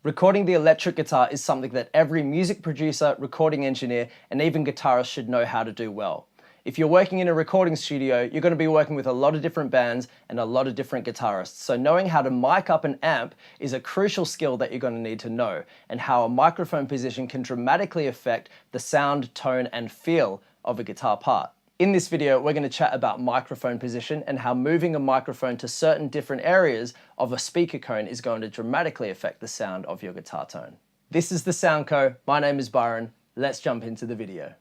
Recording the electric guitar is something that every music producer, recording engineer, and even guitarist should know how to do well. If you're working in a recording studio, you're going to be working with a lot of different bands and a lot of different guitarists. So knowing how to mic up an amp is a crucial skill that you're going to need to know, and how a microphone position can dramatically affect the sound, tone, and feel of a guitar part. In this video, we're going to chat about microphone position and how moving a microphone to certain different areas of a speaker cone is going to dramatically affect the sound of your guitar tone. This is the Sound Co. My name is Byron. Let's jump into the video.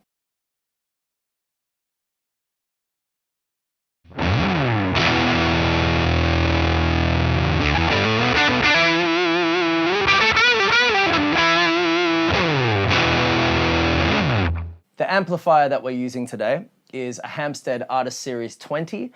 The amplifier that we're using today is a Hampstead Artist Series 20,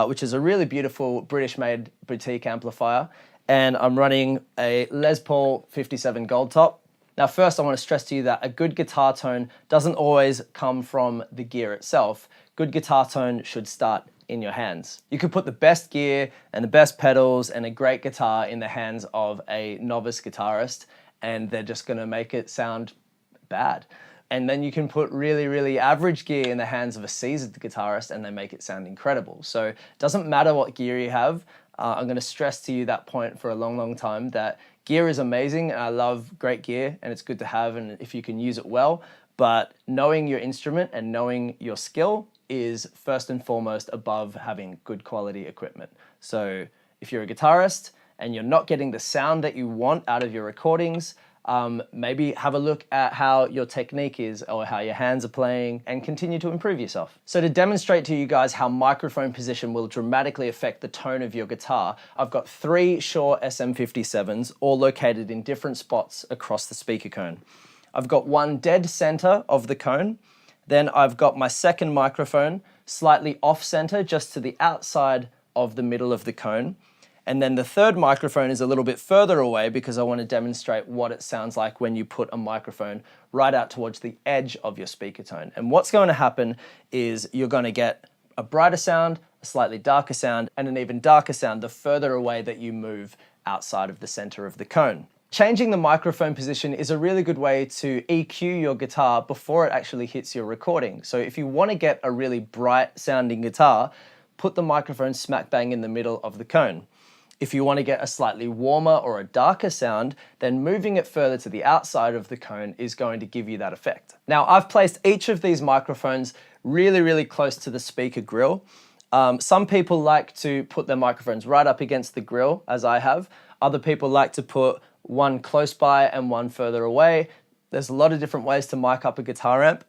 which is a really beautiful British-made boutique amplifier, and I'm running a Les Paul 57 Gold Top. Now first I want to stress to you that a good guitar tone doesn't always come from the gear itself. Good guitar tone should start in your hands. You could put the best gear and the best pedals and a great guitar in the hands of a novice guitarist, and they're just going to make it sound bad. And then you can put really, really average gear in the hands of a seasoned guitarist and they make it sound incredible. So it doesn't matter what gear you have. I'm going to stress to you that point for a long, long time, that gear is amazing. And I love great gear and it's good to have, and if you can use it well. But knowing your instrument and knowing your skill is first and foremost above having good quality equipment. So if you're a guitarist and you're not getting the sound that you want out of your recordings, maybe have a look at how your technique is or how your hands are playing and continue to improve yourself. So to demonstrate to you guys how microphone position will dramatically affect the tone of your guitar, I've got 3 Shure SM57s all located in different spots across the speaker cone. I've got one dead center of the cone, then I've got my second microphone slightly off center just to the outside of the middle of the cone. And then the third microphone is a little bit further away because I want to demonstrate what it sounds like when you put a microphone right out towards the edge of your speaker tone. And what's going to happen is you're going to get a brighter sound, a slightly darker sound, and an even darker sound the further away that you move outside of the center of the cone. Changing the microphone position is a really good way to EQ your guitar before it actually hits your recording. So if you want to get a really bright sounding guitar, put the microphone smack bang in the middle of the cone. If you want to get a slightly warmer or a darker sound, then moving it further to the outside of the cone is going to give you that effect. Now, I've placed each of these microphones really, really close to the speaker grill. Some people like to put their microphones right up against the grill, as I have. Other people like to put one close by and one further away. There's a lot of different ways to mic up a guitar amp.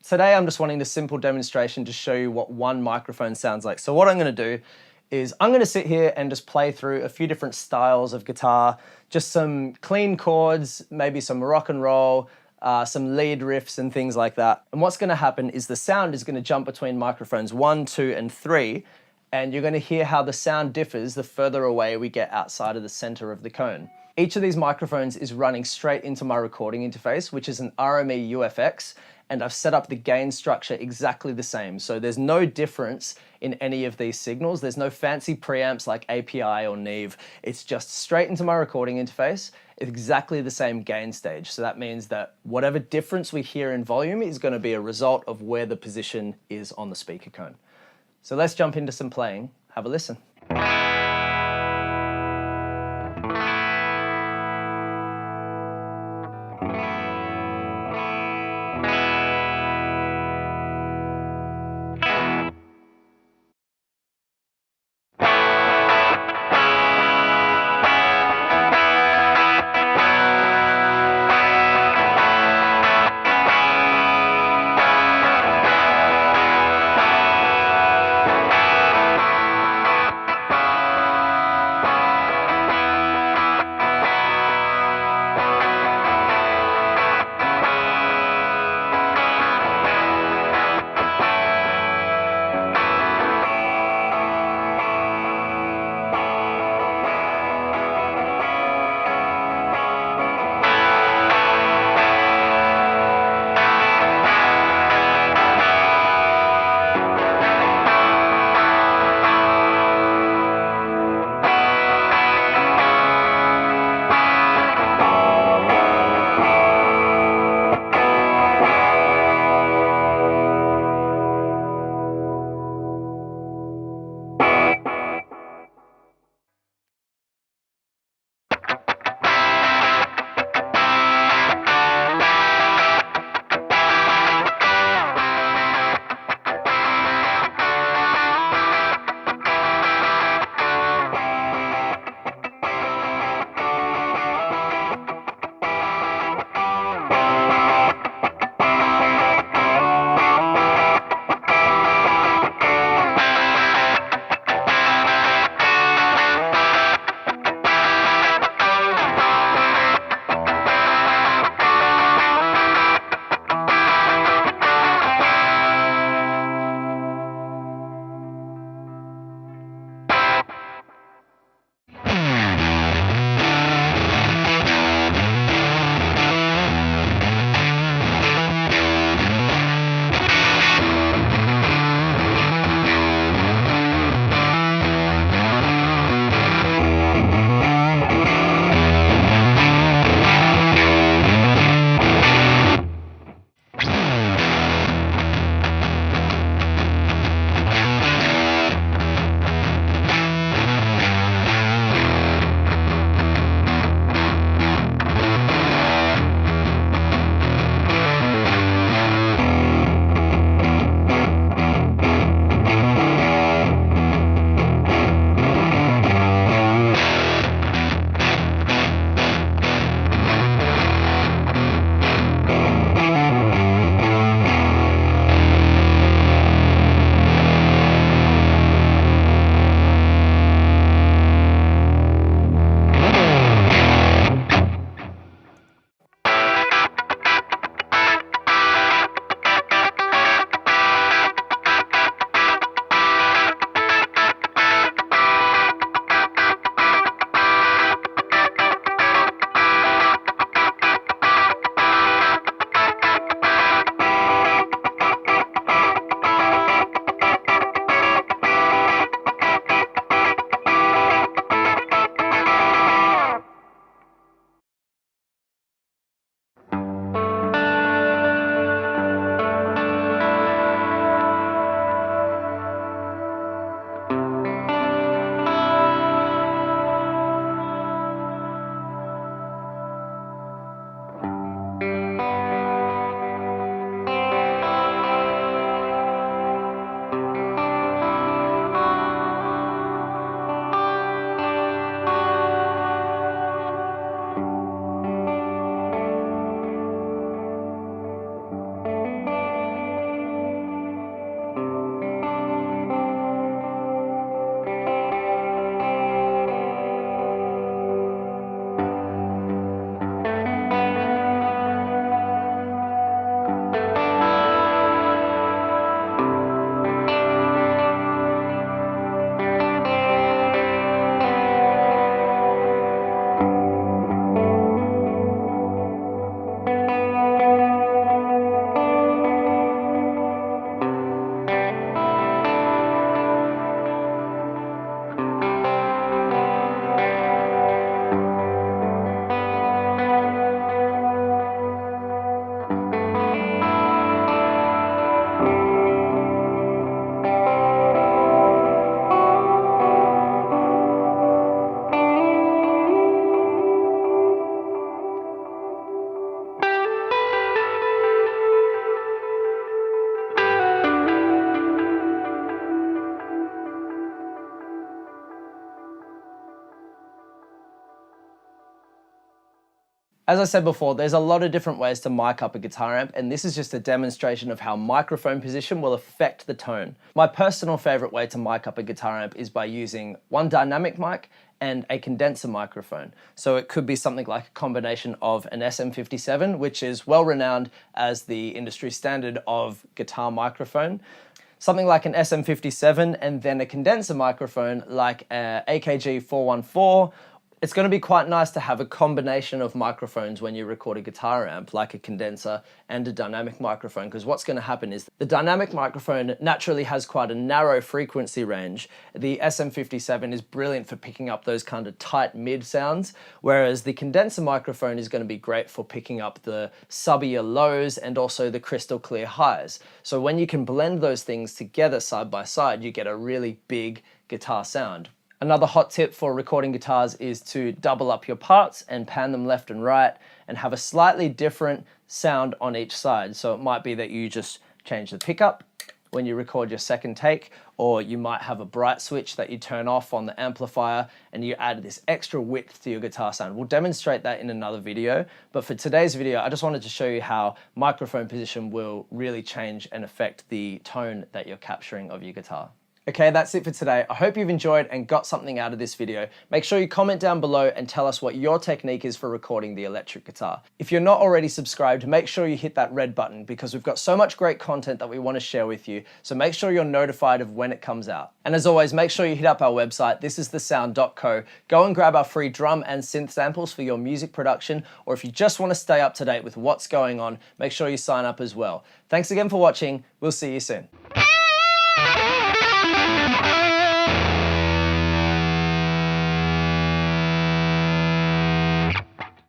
Today, I'm just wanting a simple demonstration to show you what one microphone sounds like. So what I'm going to do is I'm going to sit here and just play through a few different styles of guitar, just some clean chords, maybe some rock and roll, some lead riffs and things like that. And what's going to happen is the sound is going to jump between microphones 1, 2, and 3, and you're going to hear how the sound differs the further away we get outside of the center of the cone. Each of these microphones is running straight into my recording interface, which is an RME UFX, and I've set up the gain structure exactly the same. So there's no difference in any of these signals. There's no fancy preamps like API or Neve. It's just straight into my recording interface, exactly the same gain stage. So that means that whatever difference we hear in volume is going to be a result of where the position is on the speaker cone. So let's jump into some playing. Have a listen. As I said before, there's a lot of different ways to mic up a guitar amp, and this is just a demonstration of how microphone position will affect the tone. My personal favorite way to mic up a guitar amp is by using one dynamic mic and a condenser microphone. So it could be something like a combination of an SM57, which is well renowned as the industry standard of guitar microphone, something like an SM57, and then a condenser microphone like a AKG 414. It's going to be quite nice to have a combination of microphones when you record a guitar amp, like a condenser and a dynamic microphone, because what's going to happen is the dynamic microphone naturally has quite a narrow frequency range. The SM57 is brilliant for picking up those kind of tight mid sounds, whereas the condenser microphone is going to be great for picking up the subbier lows and also the crystal clear highs. So when you can blend those things together side by side, you get a really big guitar sound. Another hot tip for recording guitars is to double up your parts and pan them left and right and have a slightly different sound on each side. So it might be that you just change the pickup when you record your second take, or you might have a bright switch that you turn off on the amplifier and you add this extra width to your guitar sound. We'll demonstrate that in another video, but for today's video, I just wanted to show you how microphone position will really change and affect the tone that you're capturing of your guitar. Okay, that's it for today. I hope you've enjoyed and got something out of this video. Make sure you comment down below and tell us what your technique is for recording the electric guitar. If you're not already subscribed, make sure you hit that red button because we've got so much great content that we want to share with you. So make sure you're notified of when it comes out. And as always, make sure you hit up our website. This is thesound.co. Go and grab our free drum and synth samples for your music production, or if you just want to stay up to date with what's going on, make sure you sign up as well. Thanks again for watching. We'll see you soon.